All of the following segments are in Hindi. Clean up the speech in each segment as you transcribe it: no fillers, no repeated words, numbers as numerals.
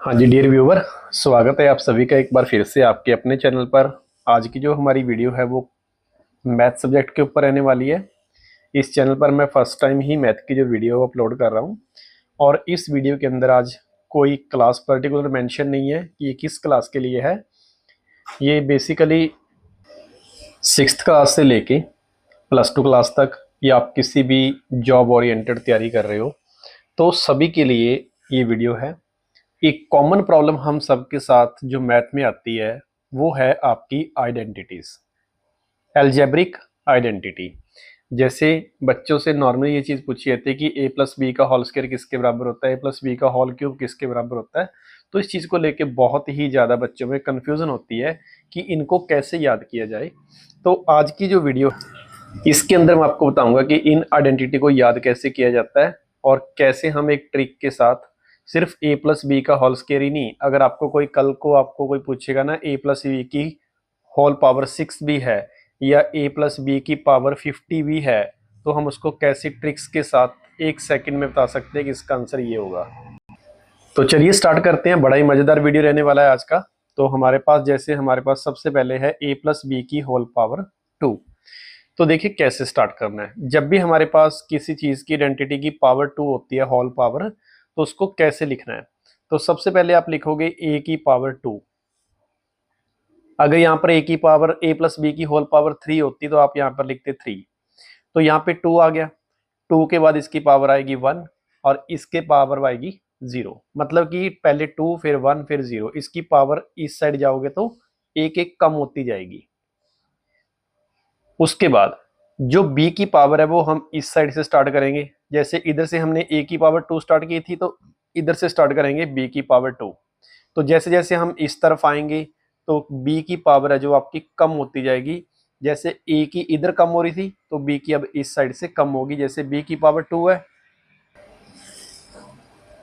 हाँ जी डियर व्यूवर, स्वागत है आप सभी का एक बार फिर से आपके अपने चैनल पर। आज की जो हमारी वीडियो है वो मैथ सब्जेक्ट के ऊपर रहने वाली है। इस चैनल पर मैं फर्स्ट टाइम ही मैथ की जो वीडियो अपलोड कर रहा हूँ और इस वीडियो के अंदर आज कोई क्लास पर्टिकुलर मेंशन नहीं है कि ये किस क्लास के लिए है। ये बेसिकली सिक्स्थ क्लास से लेके +2 क्लास तक या आप किसी भी जॉब ओरिएंटेड तैयारी कर रहे हो तो सभी के लिए ये वीडियो है। एक कॉमन प्रॉब्लम हम सबके साथ जो मैथ में आती है वो है आपकी आइडेंटिटीज, एल्जेब्रिक आइडेंटिटी। जैसे बच्चों से नॉर्मली ये चीज़ पूछी जाती है कि ए प्लस बी का होल स्क्वायर किसके बराबर होता है, ए प्लस बी का होल क्यूब किसके बराबर होता है। तो इस चीज़ को लेके बहुत ही ज़्यादा बच्चों में कन्फ्यूज़न होती है कि इनको कैसे याद किया जाए। तो आज की जो वीडियो इसके अंदर मैं आपको बताऊंगा कि इन आइडेंटिटी को याद कैसे किया जाता है और कैसे हम एक ट्रिक के साथ सिर्फ ए प्लस बी का होल स्क्वायर ही नहीं, अगर आपको कोई कल को आपको कोई पूछेगा ना ए प्लस बी की होल पावर 6 भी है या ए प्लस बी की पावर 50 भी है तो हम उसको कैसे ट्रिक्स के साथ 1 सेकंड में बता सकते हैं कि इसका आंसर ये होगा। तो चलिए स्टार्ट करते हैं, बड़ा ही मजेदार वीडियो रहने वाला है आज का। तो हमारे पास सबसे पहले है ए प्लस बी की होल पावर 2। तो देखिए कैसे स्टार्ट करना है। जब भी हमारे पास किसी चीज की आइडेंटिटी की पावर 2 होती है, होल पावर, तो उसको कैसे लिखना है। तो सबसे पहले आप लिखोगे ए की पावर 2। अगर यहाँ पर ए की पावर ए प्लस बी की होल पावर 3 होती तो आप यहाँ पर लिखते 3। तो यहाँ पे 2 आ गया। 2 के बाद इसकी पावर आएगी 1 और इसके पावर आएगी 0। मतलब कि पहले 2 फिर 1 फिर 0, इसकी पावर इस साइड जाओगे तो एक एक कम होती जाएगी। उसके बाद जो b की पावर है वो हम इस साइड से स्टार्ट करेंगे। जैसे इधर से हमने a की पावर 2 स्टार्ट की थी तो इधर से स्टार्ट करेंगे b की पावर 2। तो जैसे जैसे हम इस तरफ आएंगे तो b की पावर है जो आपकी कम होती जाएगी। जैसे a की इधर कम हो रही थी तो b की अब इस साइड से कम होगी। जैसे b की पावर 2 है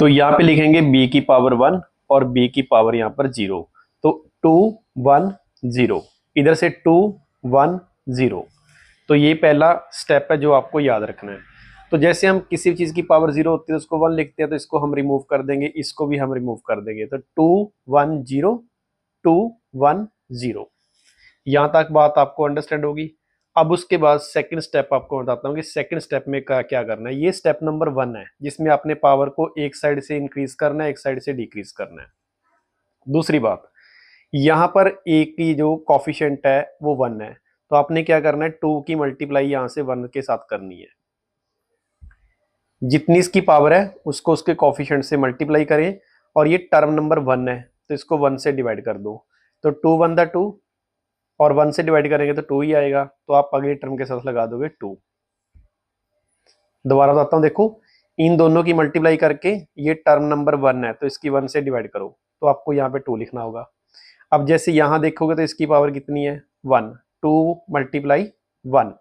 तो यहाँ पे लिखेंगे b की पावर 1 और b की पावर यहाँ पर 0। तो 2 1 0, इधर से 2 1 0। तो ये पहला स्टेप है जो आपको याद रखना है। तो जैसे हम किसी चीज की पावर 0 होती है तो उसको 1 लिखते हैं, तो इसको हम रिमूव कर देंगे, इसको भी हम रिमूव कर देंगे। तो 2 1 0 2 1 0। यहां तक बात आपको अंडरस्टैंड होगी। अब उसके बाद सेकंड स्टेप आपको बताता हूँ कि सेकंड स्टेप में क्या करना है। ये स्टेप नंबर 1 है जिसमें आपने पावर को एक साइड से इंक्रीज करना है, एक साइड से डिक्रीज करना है। दूसरी बात, यहाँ पर ए की जो कॉफिशिएंट है वो 1 है तो आपने क्या करना है, 2 की मल्टीप्लाई यहाँ से 1 के साथ करनी है। जितनी इसकी पावर है उसको उसके कॉफिशिएंट से मल्टीप्लाई करें और ये टर्म नंबर 1 है तो इसको 1 से डिवाइड कर दो। तो 2 1 2 और 1 से डिवाइड करेंगे तो 2 ही आएगा, तो आप अगले टर्म के साथ लगा दोगे 2। दोबारा बताता हूँ, देखो इन दोनों की मल्टीप्लाई करके ये टर्म नंबर 1 है तो इसकी 1 से डिवाइड करो तो आपको यहाँ पे 2 लिखना होगा। अब जैसे यहाँ देखोगे तो इसकी पावर कितनी है 1, 2 मल्टीप्लाई 1।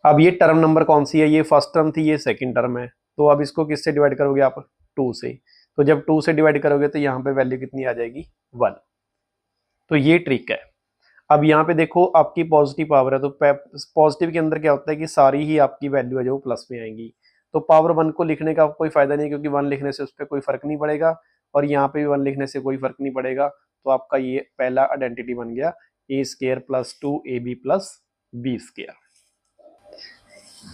अब ये टर्म नंबर कौन सी है, ये फर्स्ट टर्म थी, ये सेकंड टर्म है। तो अब इसको किससे डिवाइड करोगे आप, 2 से। तो जब 2 से डिवाइड करोगे तो यहाँ पे वैल्यू कितनी आ जाएगी 1। तो ये ट्रिक है। अब यहाँ पे देखो आपकी पॉजिटिव पावर है तो पॉजिटिव के अंदर क्या होता है कि सारी ही आपकी वैल्यू है जो प्लस में आएंगी। तो पावर 1 को लिखने का कोई फायदा नहीं क्योंकि 1 लिखने से उस पर कोई फर्क नहीं पड़ेगा और यहाँ पे भी 1 लिखने से कोई फर्क नहीं पड़ेगा। तो आपका ये पहला आइडेंटिटी बन गया A square plus 2 A B plus B square.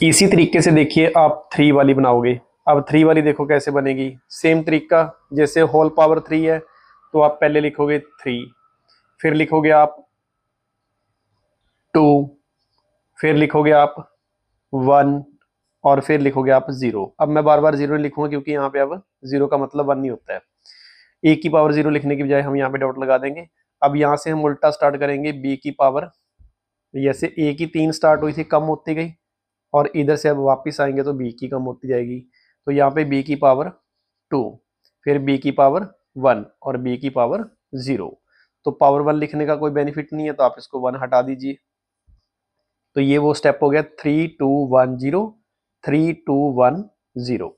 इसी तरीके से देखिए आप 3 वाली बनाओगे। अब 3 वाली देखो कैसे बनेगी, सेम तरीका। जैसे होल पावर 3 है तो आप पहले लिखोगे 3, फिर लिखोगे आप 2, फिर लिखोगे आप 1 और फिर लिखोगे आप 0। अब मैं बार बार 0 नहीं लिखूंगा क्योंकि यहाँ पे अब 0 का मतलब 1 नहीं होता है। ए की पावर 0 लिखने की बजाय हम यहाँ पे डॉट लगा देंगे। अब यहाँ से हम उल्टा स्टार्ट करेंगे बी की पावर। जैसे ए की 3 स्टार्ट हुई थी, कम होती गई, और इधर से अब वापस आएंगे तो बी की कम होती जाएगी। तो यहाँ पे बी की पावर 2, फिर बी की पावर 1 और बी की पावर 0। तो पावर 1 लिखने का कोई बेनिफिट नहीं है तो आप इसको 1 हटा दीजिए। तो ये वो स्टेप हो गया 3 2 1 0, 3 2 1 0।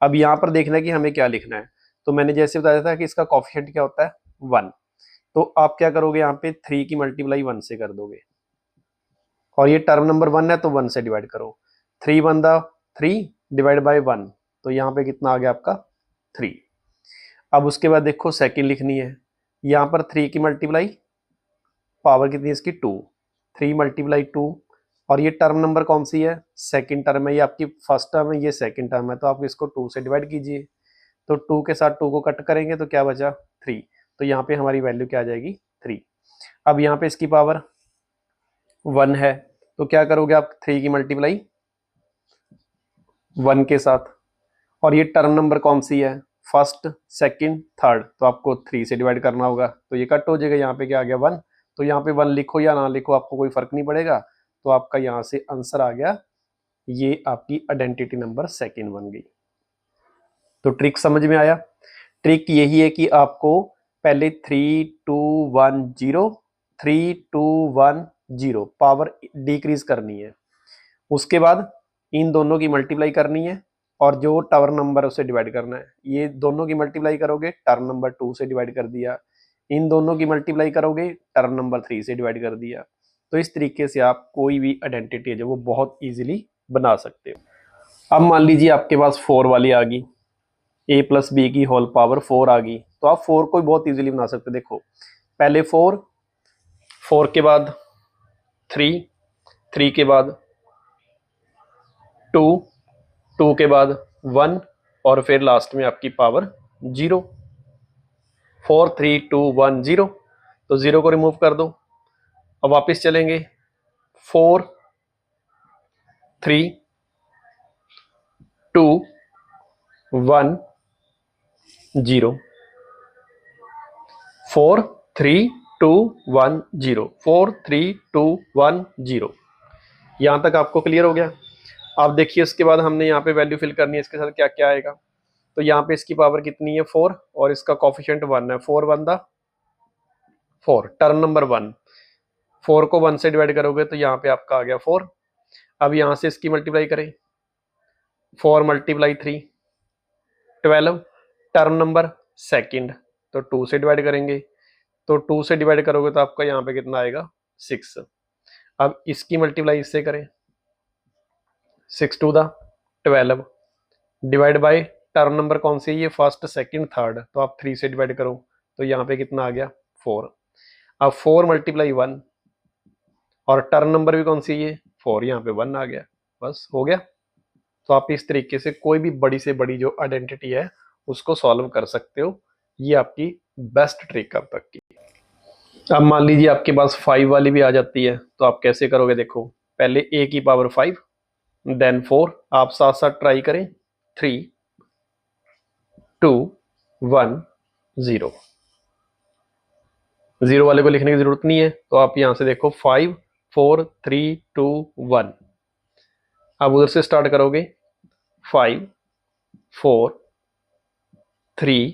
अब यहाँ पर देखना है कि हमें क्या लिखना है। तो मैंने जैसे बताया था कि इसका कॉफिशिएंट क्या होता है 1। तो आप क्या करोगे, यहाँ पे 3 की मल्टीप्लाई 1 से कर दोगे और ये टर्म नंबर 1 है तो 1 से डिवाइड करो। 3 1 3 डिवाइड बाय 1, तो यहाँ पे कितना आ गया आपका 3। अब उसके बाद देखो सेकंड लिखनी है, यहाँ पर 3 की मल्टीप्लाई, पावर कितनी है इसकी 2, 3 मल्टीप्लाई 2, और ये टर्म नंबर कौन सी है, सेकंड टर्म है, ये आपकी फर्स्ट टर्म है, ये सेकंड टर्म है, तो आप इसको 2 से डिवाइड कीजिए। तो 2 के साथ 2 को कट करेंगे तो क्या बचा 3, तो यहाँ पे हमारी वैल्यू क्या आ जाएगी 3। अब यहाँ पे इसकी पावर 1 है, तो क्या करोगे आप 3 की मल्टीप्लाई 1 के साथ, और ये टर्म नंबर कौन सी है, फर्स्ट सेकंड थर्ड, तो आपको 3 से डिवाइड करना होगा, तो ये कट हो जाएगा, यहाँ पे क्या आ गया 1, तो यहाँ पे 1 लिखो या ना लिखो आपको कोई फर्क नहीं पड़ेगा, तो आपका यहाँ से आंसर आ गया, ये आपकी आइडेंटिटी नंबर सेकंड बन गई। तो ट्रिक समझ में आया। ट्रिक यही है कि आपको पहले 3 2 1 0 3 2 1 0 पावर डिक्रीज करनी है, उसके बाद इन दोनों की मल्टीप्लाई करनी है, और जो टर्म नंबर उसे डिवाइड करना है। ये दोनों की मल्टीप्लाई करोगे टर्म नंबर 2 से डिवाइड कर दिया, इन दोनों की मल्टीप्लाई करोगे टर्म नंबर 3 से डिवाइड कर दिया। तो इस तरीके से आप कोई भी आइडेंटिटी है जो वो बहुत इजीली बना सकते हो। अब मान लीजिए आपके पास 4 वाली आ गई, a प्लस बी की होल पावर 4 आ गई, तो आप 4 को बहुत इजीली बना सकते हो। देखो पहले 4, 4 के बाद 3, 3 के बाद 2, 2 के बाद 1, और फिर लास्ट में आपकी पावर 0। 4 3 2 1 0, तो 0 को रिमूव कर दो। अब वापस चलेंगे 4 3 2 1 0, 4 3 2 1 0, 4 3 2 1 0। यहाँ तक आपको क्लियर हो गया। आप देखिए उसके बाद हमने यहाँ पे वैल्यू फिल करनी है, इसके साथ क्या क्या आएगा। तो यहाँ पे इसकी पावर कितनी है 4, और इसका कोफिशिएंट 1 है, 4 1 दा 4, टर्म नंबर 1, 4 को 1 से डिवाइड करोगे तो यहाँ पे आपका आ गया 4। अब यहाँ से इसकी मल्टीप्लाई करें, 4 मल्टीप्लाई 3 12, टर्म नंबर सेकंड, तो 2 से डिवाइड करेंगे, तो 2 से डिवाइड करोगे तो आपका यहाँ पे कितना आएगा 6। अब इसकी मल्टीप्लाई इससे करें, 6 2 दा 12, डिवाइड बाय टर्म नंबर कौन सी है, ये फर्स्ट सेकंड थर्ड, तो आप 3 से डिवाइड करो, तो यहाँ पे कितना आ गया 4। अब 4 मल्टीप्लाई 1, और टर्म नंबर भी कौन सी है 4, यहाँ पे 1 आ गया, बस हो गया। तो आप इस तरीके से कोई भी बड़ी से बड़ी जो आइडेंटिटी है उसको सॉल्व कर सकते हो। ये आपकी बेस्ट ट्रिक अब तक की। अब मान लीजिए आपके पास 5 वाली भी आ जाती है, तो आप कैसे करोगे, देखो पहले a की पावर 5, देन 4, आप साथ साथ ट्राई करें, 3 2 1 0, 0 वाले को लिखने की जरूरत नहीं है, तो आप यहां से देखो 5 4 3 2 1, अब उधर से स्टार्ट करोगे 5 4 3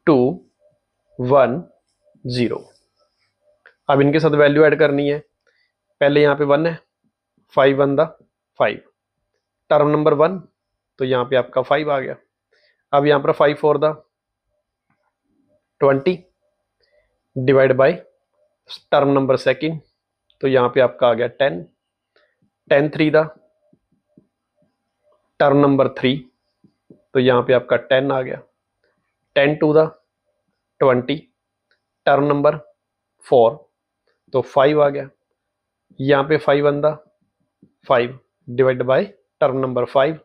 2 1 0। अब इनके साथ वैल्यू ऐड करनी है, पहले यहाँ पे 1 है, 5 1 दा 5, टर्म नंबर 1, तो यहाँ पे आपका 5 आ गया। अब यहाँ पर 5 4 दा 20, divide by term number second, तो यहाँ पे आपका आ गया 10, 10 3 दा टर्म नंबर 3, तो यहाँ पे आपका 10 आ गया, 10 2 दा 20, टर्म नंबर 4, तो 5 आ गया, यहाँ पे 5 1 दा 5, डिवाइड बाय टर्म नंबर 5,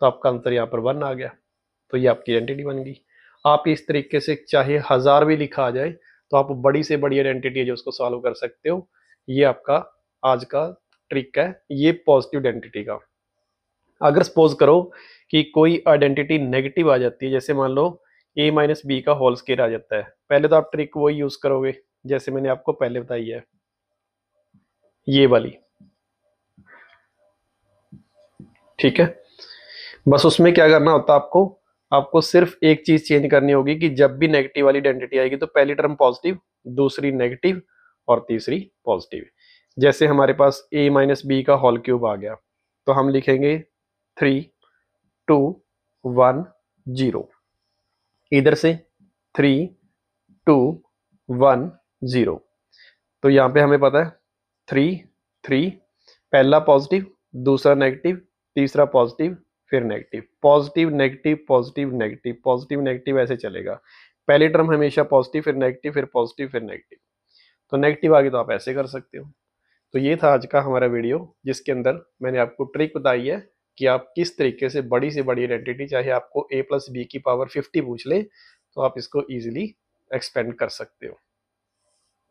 तो आपका आंसर यहाँ पर 1 आ गया। तो ये आपकी आइडेंटिटी बन गई। आप इस तरीके से चाहे 1000 भी लिखा आ जाए तो आप बड़ी से बड़ी आइडेंटिटी है जो उसको सॉल्व कर सकते हो। ये आपका आज का ट्रिक है ये पॉजिटिव आइडेंटिटी का। अगर सपोज करो कि कोई आइडेंटिटी नेगेटिव आ जाती है, जैसे मान लो a माइनस बी का होल स्क्वायर आ जाता है, पहले तो आप ट्रिक वही यूज करोगे जैसे मैंने आपको पहले बताई है, ये वाली, ठीक है। बस उसमें क्या करना होता है आपको, आपको सिर्फ एक चीज चेंज करनी होगी कि जब भी नेगेटिव वाली आइडेंटिटी आएगी तो पहली टर्म पॉजिटिव, दूसरी नेगेटिव, और तीसरी पॉजिटिव। जैसे हमारे पास a माइनस बी का होल क्यूब आ गया, तो हम लिखेंगे 3 2 1 0, इधर से 3 2 1 0, तो यहाँ पे हमें पता है 3 3, पहला पॉजिटिव, दूसरा नेगेटिव, तीसरा पॉजिटिव, फिर negative, positive negative positive negative positive negative, ऐसे चलेगा। पहली टर्म हमेशा पॉजिटिव, फिर नेगेटिव, फिर पॉजिटिव, फिर नेगेटिव। तो नेगेटिव आगे तो आप ऐसे कर सकते हो। तो ये था आज का हमारा वीडियो, जिसके अंदर मैंने आपको ट्रिक बताई है कि आप किस तरीके से बड़ी से बड़ी आइडेंटिटी, चाहे आपको a प्लस बी की पावर 50 पूछ ले, तो आप इसको ईजिली एक्सपेंड कर सकते हो।